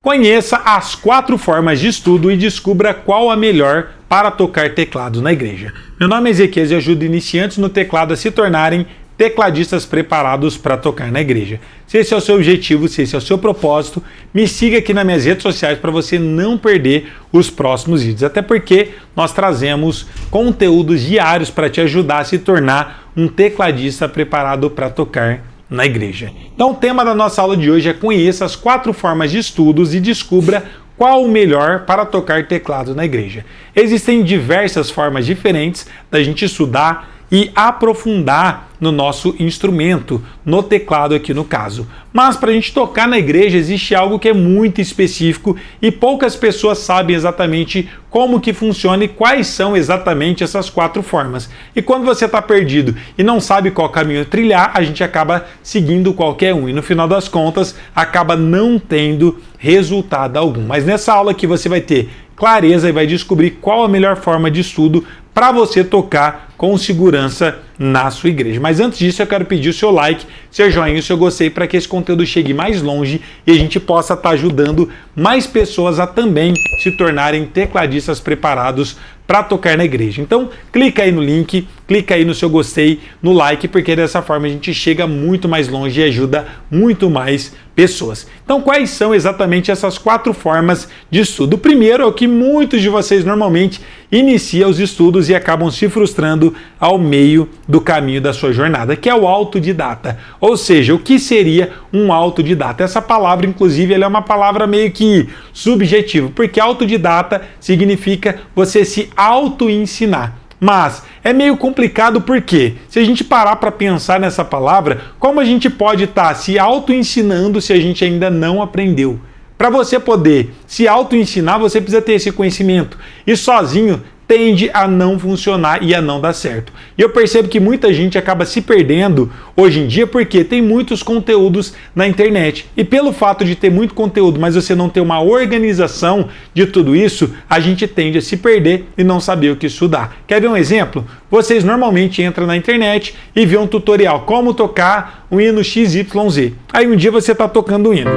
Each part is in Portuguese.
Conheça as 4 formas de estudo e descubra qual a melhor para tocar teclado na igreja. Meu nome é Ezequias e ajudo iniciantes no teclado a se tornarem tecladistas preparados para tocar na igreja. Se esse é o seu objetivo, se esse é o seu propósito, me siga aqui nas minhas redes sociais para você não perder os próximos vídeos. Até porque nós trazemos conteúdos diários para te ajudar a se tornar um tecladista preparado para tocar na igreja. Então o tema da nossa aula de hoje é: conheça as 4 formas de estudos e descubra qual o melhor para tocar teclado na igreja. Existem diversas formas diferentes da gente estudar e aprofundar no nosso instrumento, no teclado aqui no caso. Mas para a gente tocar na igreja existe algo que é muito específico e poucas pessoas sabem exatamente como que funciona e quais são exatamente essas 4 formas. E quando você está perdido e não sabe qual caminho trilhar, a gente acaba seguindo qualquer um e no final das contas acaba não tendo resultado algum. Mas nessa aula aqui você vai ter clareza e vai descobrir qual a melhor forma de estudo para você tocar com segurança na sua igreja. Mas antes disso eu quero pedir o seu like, seu joinha, o seu gostei para que esse conteúdo chegue mais longe e a gente possa estar ajudando mais pessoas a também se tornarem tecladistas preparados para tocar na igreja. Então clica aí no link, clica aí no seu gostei, no like, porque dessa forma a gente chega muito mais longe e ajuda muito mais pessoas. Então quais são exatamente essas 4 formas de estudo? O primeiro é o que muitos de vocês normalmente iniciam os estudos e acabam se frustrando ao meio do caminho da sua jornada, que é o autodidata. Ou seja, o que seria um autodidata? Essa palavra, inclusive, ela é uma palavra meio que subjetiva, porque autodidata significa você se auto-ensinar. Mas é meio complicado porque, se a gente parar para pensar nessa palavra, como a gente pode estar se auto-ensinando se a gente ainda não aprendeu? Para você poder se auto-ensinar, você precisa ter esse conhecimento. E sozinho tende a não funcionar e a não dar certo. E eu percebo que muita gente acaba se perdendo hoje em dia porque tem muitos conteúdos na internet. E pelo fato de ter muito conteúdo, mas você não ter uma organização de tudo isso, a gente tende a se perder e não saber o que estudar. Quer ver um exemplo? Vocês normalmente entram na internet e vê um tutorial como tocar um hino XYZ. Aí um dia você está tocando um hino.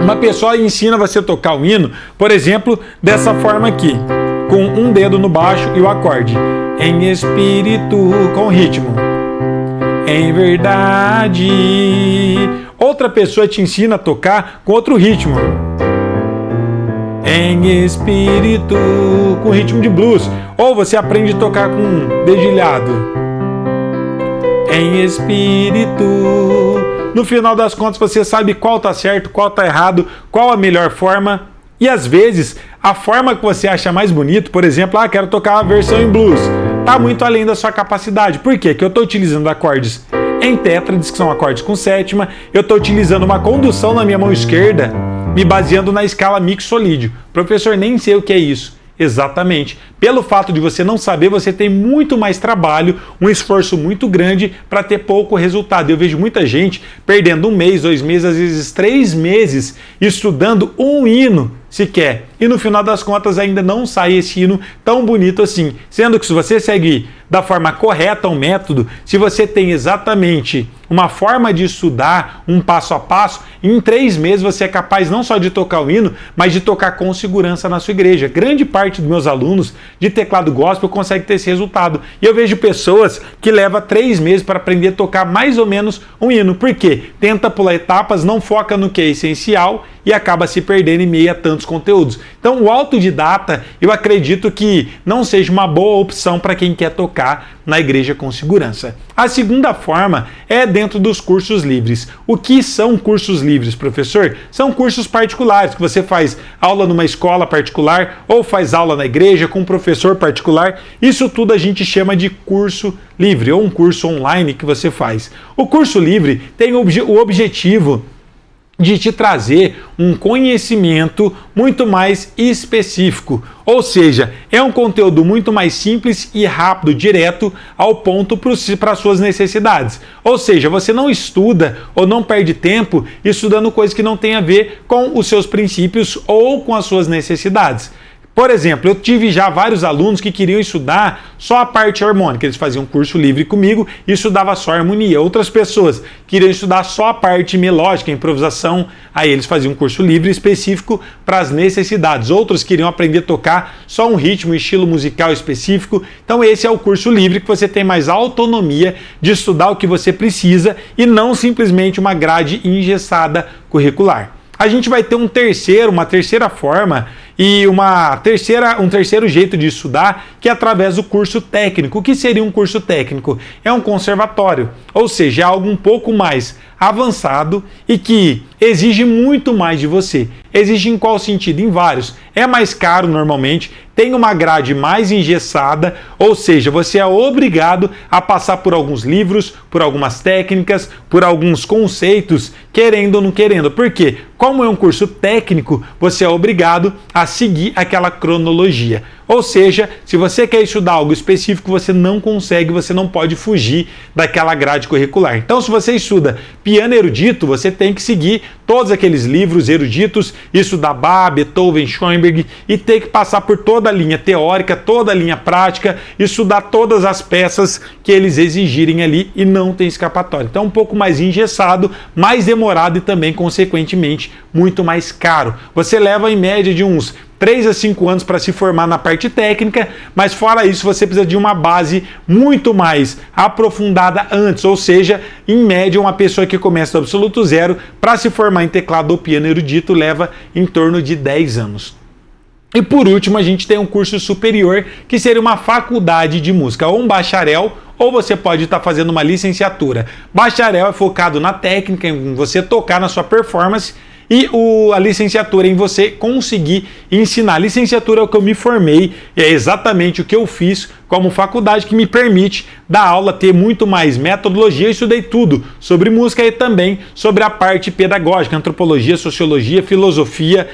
Uma pessoa ensina você a tocar o hino, por exemplo, dessa forma aqui, com um dedo no baixo e o acorde. Em espírito, com ritmo. Em verdade. Outra pessoa te ensina a tocar com outro ritmo. Em espírito, com ritmo de blues. Ou você aprende a tocar com dedilhado. Em espírito. No final das contas você sabe qual tá certo, qual tá errado, qual a melhor forma. E às vezes a forma que você acha mais bonito, por exemplo, quero tocar a versão em blues, tá muito além da sua capacidade. Por quê? Que eu estou utilizando acordes em tétrades, que são acordes com sétima, eu estou utilizando uma condução na minha mão esquerda, me baseando na escala mixolídio. Professor, nem sei o que é isso. Exatamente. Pelo fato de você não saber, você tem muito mais trabalho, um esforço muito grande para ter pouco resultado. Eu vejo muita gente perdendo 1 mês, 2 meses, às vezes 3 meses estudando um hino sequer. E no final das contas ainda não sai esse hino tão bonito assim. Sendo que se você segue da forma correta um método, se você tem exatamente uma forma de estudar, um passo a passo, em 3 meses você é capaz não só de tocar o hino, mas de tocar com segurança na sua igreja. Grande parte dos meus alunos de teclado gospel consegue ter esse resultado. E eu vejo pessoas que levam 3 meses para aprender a tocar mais ou menos um hino. Por quê? Tenta pular etapas, não foca no que é essencial e acaba se perdendo em meio a tantos conteúdos. Então o autodidata, eu acredito que não seja uma boa opção para quem quer tocar na igreja com segurança. A segunda forma é dentro dos cursos livres. O que são cursos livres, professor? São cursos particulares, que você faz aula numa escola particular ou faz aula na igreja com um professor particular. Isso tudo a gente chama de curso livre ou um curso online que você faz. O curso livre tem o objetivo de te trazer um conhecimento muito mais específico. Ou seja, é um conteúdo muito mais simples e rápido, direto ao ponto para suas necessidades. Ou seja, você não estuda ou não perde tempo estudando coisas que não têm a ver com os seus princípios ou com as suas necessidades. Por exemplo, eu tive já vários alunos que queriam estudar só a parte harmônica, eles faziam um curso livre comigo e estudavam só harmonia. Outras pessoas queriam estudar só a parte melódica, improvisação, aí eles faziam um curso livre específico para as necessidades. Outros queriam aprender a tocar só um ritmo, um estilo musical específico. Então esse é o curso livre que você tem mais autonomia de estudar o que você precisa e não simplesmente uma grade engessada curricular. A gente vai ter uma terceira forma e um terceiro jeito de estudar, que é através do curso técnico. O que seria um curso técnico? É um conservatório, ou seja, é algo um pouco mais avançado e que exige muito mais de você. Exige em qual sentido? Em vários. É mais caro normalmente, tem uma grade mais engessada, ou seja, você é obrigado a passar por alguns livros, por algumas técnicas, por alguns conceitos, querendo ou não querendo. Por quê? Como é um curso técnico, você é obrigado a seguir aquela cronologia. Ou seja, se você quer estudar algo específico, você não consegue, você não pode fugir daquela grade curricular. Então, se você estuda piano erudito, você tem que seguir todos aqueles livros eruditos, estudar Bach, Beethoven, Schoenberg e ter que passar por toda a linha teórica, toda a linha prática, estudar todas as peças que eles exigirem ali e não tem escapatória. Então, um pouco mais engessado, mais demorado e também, consequentemente, muito mais caro. Você leva em média de uns 3 a 5 anos para se formar na parte técnica, mas fora isso você precisa de uma base muito mais aprofundada antes, ou seja, em média uma pessoa que começa do absoluto zero para se formar em teclado ou piano erudito leva em torno de 10 anos. E por último a gente tem um curso superior que seria uma faculdade de música ou um bacharel, ou você pode estar fazendo uma licenciatura. Bacharel é focado na técnica, em você tocar na sua performance, e a licenciatura em você conseguir ensinar. A licenciatura é o que eu me formei, é exatamente o que eu fiz como faculdade, que me permite dar aula, ter muito mais metodologia. Eu estudei tudo sobre música e também sobre a parte pedagógica, antropologia, sociologia, filosofia,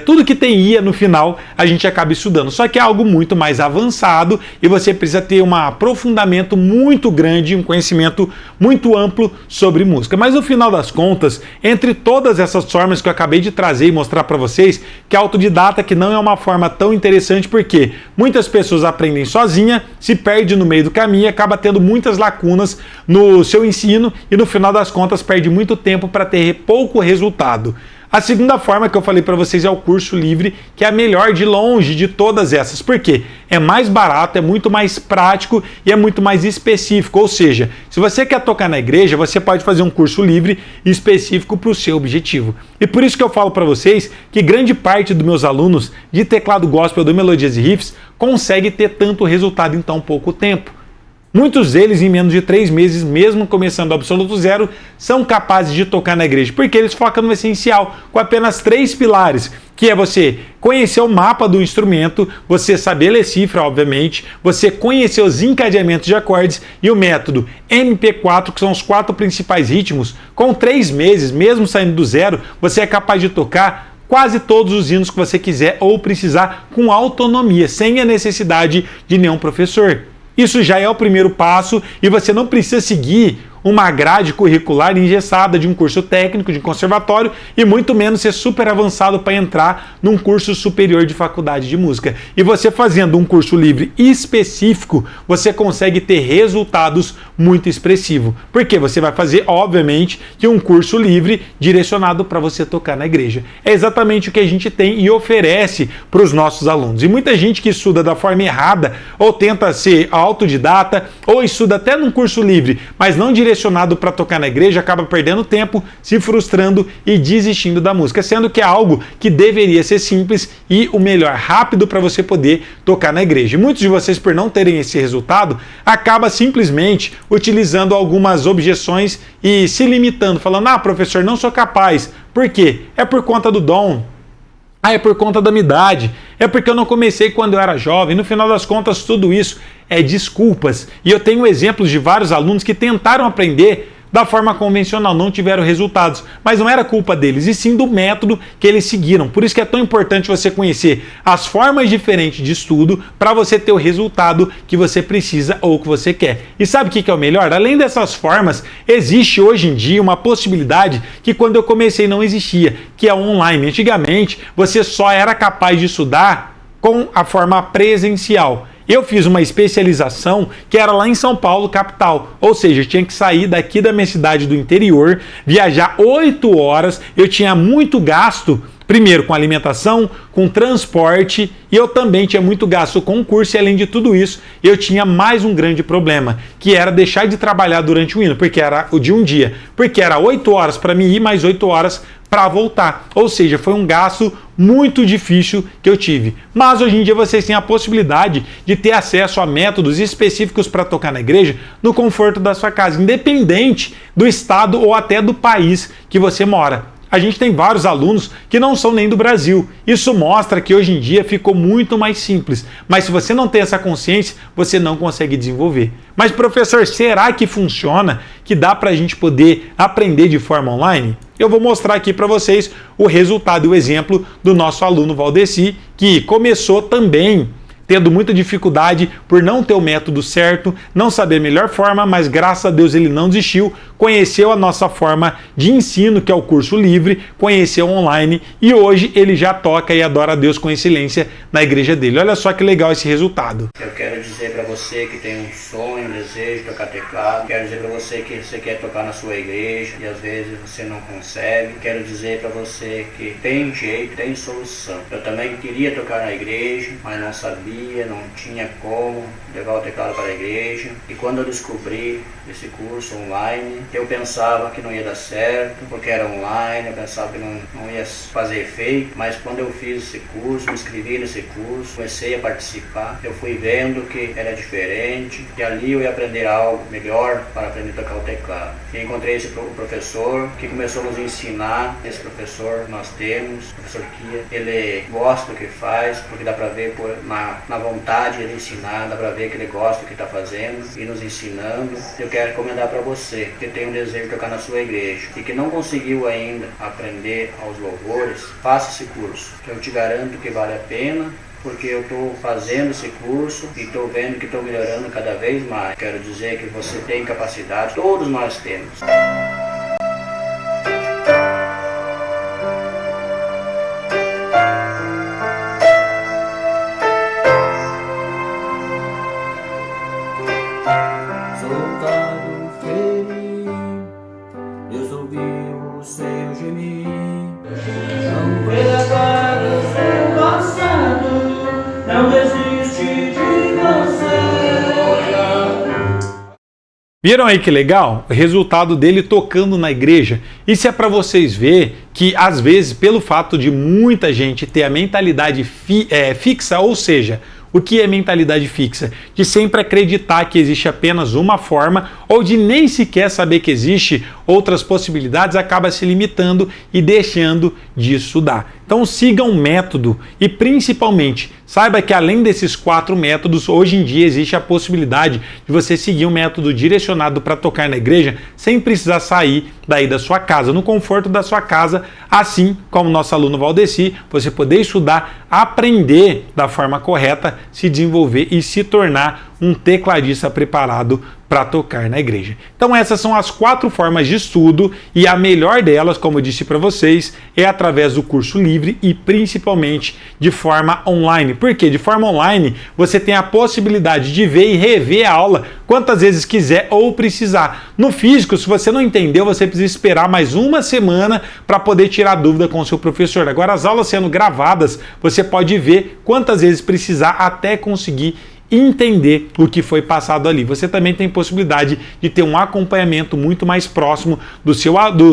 tudo que tem IA no final a gente acaba estudando. Só que é algo muito mais avançado e você precisa ter um aprofundamento muito grande, um conhecimento muito amplo sobre música. Mas no final das contas, entre todas essas formas que eu acabei de trazer e mostrar para vocês, que a autodidata que não é uma forma tão interessante, porque muitas pessoas aprendem sozinhas, se perde no meio do caminho e acaba tendo muitas lacunas no seu ensino e no final das contas perde muito tempo para ter pouco resultado. A segunda forma que eu falei para vocês é o curso livre, que é a melhor de longe de todas essas. Por quê? É mais barato, é muito mais prático e é muito mais específico. Ou seja, se você quer tocar na igreja, você pode fazer um curso livre específico para o seu objetivo. E por isso que eu falo para vocês que grande parte dos meus alunos de teclado gospel do Melodias e Riffs consegue ter tanto resultado em tão pouco tempo. Muitos deles, em menos de 3 meses, mesmo começando do absoluto zero, são capazes de tocar na igreja, porque eles focam no essencial, com apenas 3 pilares, que é você conhecer o mapa do instrumento, você saber ler cifra, obviamente, você conhecer os encadeamentos de acordes e o método MP4, que são os 4 principais ritmos. Com 3 meses, mesmo saindo do zero, você é capaz de tocar quase todos os hinos que você quiser ou precisar com autonomia, sem a necessidade de nenhum professor. Isso já é o primeiro passo e você não precisa seguir uma grade curricular engessada de um curso técnico, de um conservatório e muito menos ser super avançado para entrar num curso superior de faculdade de música. E você fazendo um curso livre específico, você consegue ter resultados muito expressivos. Porque você vai fazer, obviamente, que um curso livre direcionado para você tocar na igreja. É exatamente o que a gente tem e oferece para os nossos alunos. E muita gente que estuda da forma errada ou tenta ser autodidata ou estuda até num curso livre, mas não direcionado para tocar na igreja, acaba perdendo tempo, se frustrando e desistindo da música, sendo que é algo que deveria ser simples e o melhor, rápido para você poder tocar na igreja. E muitos de vocês, por não terem esse resultado, acaba simplesmente utilizando algumas objeções e se limitando, falando: ah, professor, não sou capaz. Por quê? É por conta do dom. Ah, é por conta da minha idade, é porque eu não comecei quando eu era jovem. No final das contas, tudo isso é desculpas. E eu tenho exemplos de vários alunos que tentaram aprender da forma convencional, não tiveram resultados, mas não era culpa deles, e sim do método que eles seguiram. Por isso que é tão importante você conhecer as formas diferentes de estudo para você ter o resultado que você precisa ou que você quer. E sabe o que é o melhor? Além dessas formas, existe hoje em dia uma possibilidade que quando eu comecei não existia, que é online. Antigamente, você só era capaz de estudar com a forma presencial. Eu fiz uma especialização que era lá em São Paulo, capital. Ou seja, eu tinha que sair daqui da minha cidade do interior, viajar 8 horas, eu tinha muito gasto, primeiro com alimentação, com transporte, e eu também tinha muito gasto com curso, e além de tudo isso, eu tinha mais um grande problema, que era deixar de trabalhar durante o hino, porque era o de um dia, porque era 8 horas para mim ir, mais 8 horas para voltar. Ou seja, foi um gasto muito difícil que eu tive. Mas hoje em dia vocês têm a possibilidade de ter acesso a métodos específicos para tocar na igreja no conforto da sua casa, independente do estado ou até do país que você mora. A gente tem vários alunos que não são nem do Brasil. Isso mostra que hoje em dia ficou muito mais simples. Mas se você não tem essa consciência, você não consegue desenvolver. Mas, professor, será que funciona? Que dá para a gente poder aprender de forma online? Eu vou mostrar aqui para vocês o resultado e o exemplo do nosso aluno Valdeci, que começou também tendo muita dificuldade por não ter o método certo, não saber a melhor forma, mas graças a Deus ele não desistiu, conheceu a nossa forma de ensino, que é o curso livre, conheceu online e hoje ele já toca e adora a Deus com excelência na igreja dele. Olha só que legal esse resultado. Eu quero dizer para você que tem um sonho, um desejo de tocar teclado, quero dizer para você que você quer tocar na sua igreja e às vezes você não consegue, quero dizer para você que tem jeito, tem solução. Eu também queria tocar na igreja, mas não sabia, não tinha como levar o teclado para a igreja, e quando eu descobri esse curso online, eu pensava que não ia dar certo, porque era online, eu pensava que não ia fazer efeito, mas quando eu fiz esse curso, me inscrevi nesse curso, comecei a participar, eu fui vendo que era diferente, e ali eu ia aprender algo melhor para aprender a tocar o teclado. E encontrei esse professor que começou a nos ensinar. Esse professor nós temos, o professor Kia, ele gosta do que faz, porque dá para ver na vontade de ensinar, dá para ver que ele gosta do que está fazendo e nos ensinando. Eu quero recomendar para você que tem um desejo de tocar na sua igreja e que não conseguiu ainda aprender aos louvores, faça esse curso, que eu te garanto que vale a pena, porque eu estou fazendo esse curso e estou vendo que estou melhorando cada vez mais. Quero dizer que você tem capacidade, todos nós temos. Soldado ferido, Deus ouviu o seu gemir. Não perca o seu passado, não desiste de você. Viram aí que legal? O resultado dele tocando na igreja. Isso é para vocês verem que, às vezes, pelo fato de muita gente ter a mentalidade fixa, ou seja, o que é mentalidade fixa? De sempre acreditar que existe apenas uma forma ou de nem sequer saber que existe outras possibilidades, acaba se limitando e deixando de estudar. Então siga um método e principalmente saiba que além desses 4 métodos, hoje em dia existe a possibilidade de você seguir um método direcionado para tocar na igreja sem precisar sair daí da sua casa, no conforto da sua casa, assim como o nosso aluno Valdeci, você poder estudar, aprender da forma correta, se desenvolver e se tornar um tecladista preparado para tocar na igreja. Então essas são as 4 formas de estudo e a melhor delas, como eu disse para vocês, é através do curso livre e principalmente de forma online. Por quê? De forma online você tem a possibilidade de ver e rever a aula quantas vezes quiser ou precisar. No físico, se você não entendeu, você precisa esperar mais uma semana para poder tirar dúvida com o seu professor. Agora as aulas sendo gravadas, você pode ver quantas vezes precisar até conseguir entender o que foi passado ali. Você também tem possibilidade de ter um acompanhamento muito mais próximo do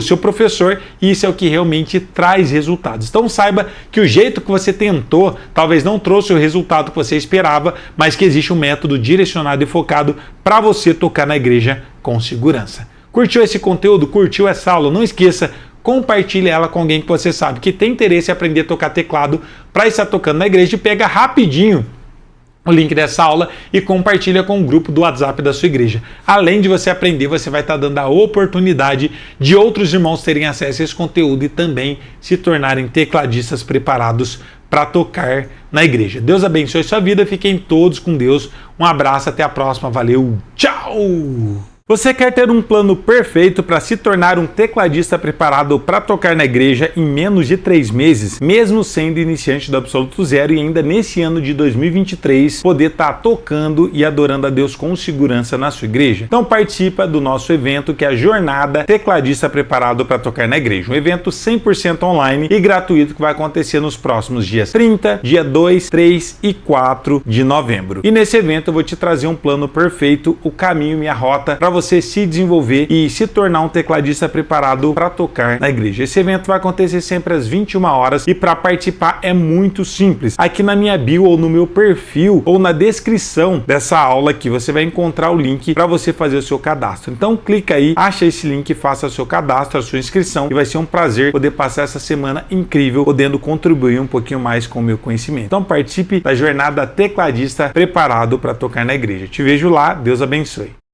seu professor, e isso é o que realmente traz resultados. Então saiba que o jeito que você tentou talvez não trouxe o resultado que você esperava, mas que existe um método direcionado e focado para você tocar na igreja com segurança. Curtiu esse conteúdo? Curtiu essa aula? Não esqueça, compartilhe ela com alguém que você sabe que tem interesse em aprender a tocar teclado para estar tocando na igreja, e pega rapidinho o link dessa aula e compartilha com o grupo do WhatsApp da sua igreja. Além de você aprender, você vai estar dando a oportunidade de outros irmãos terem acesso a esse conteúdo e também se tornarem tecladistas preparados para tocar na igreja. Deus abençoe sua vida, fiquem todos com Deus. Um abraço, até a próxima, valeu, tchau! Você quer ter um plano perfeito para se tornar um tecladista preparado para tocar na igreja em menos de 3 meses, mesmo sendo iniciante do Absoluto Zero e ainda nesse ano de 2023 poder estar tocando e adorando a Deus com segurança na sua igreja? Então participa do nosso evento, que é a Jornada Tecladista Preparado para Tocar na Igreja, um evento 100% online e gratuito que vai acontecer nos próximos dias 30, dia 2, 3 e 4 de novembro. E nesse evento eu vou te trazer um plano perfeito, o caminho, minha rota, para você se desenvolver e se tornar um tecladista preparado para tocar na igreja. Esse evento vai acontecer sempre às 21 horas e para participar é muito simples. Aqui na minha bio ou no meu perfil ou na descrição dessa aula aqui você vai encontrar o link para você fazer o seu cadastro. Então clica aí, acha esse link, faça o seu cadastro, a sua inscrição e vai ser um prazer poder passar essa semana incrível podendo contribuir um pouquinho mais com o meu conhecimento. Então participe da Jornada Tecladista Preparado para Tocar na Igreja. Te vejo lá, Deus abençoe.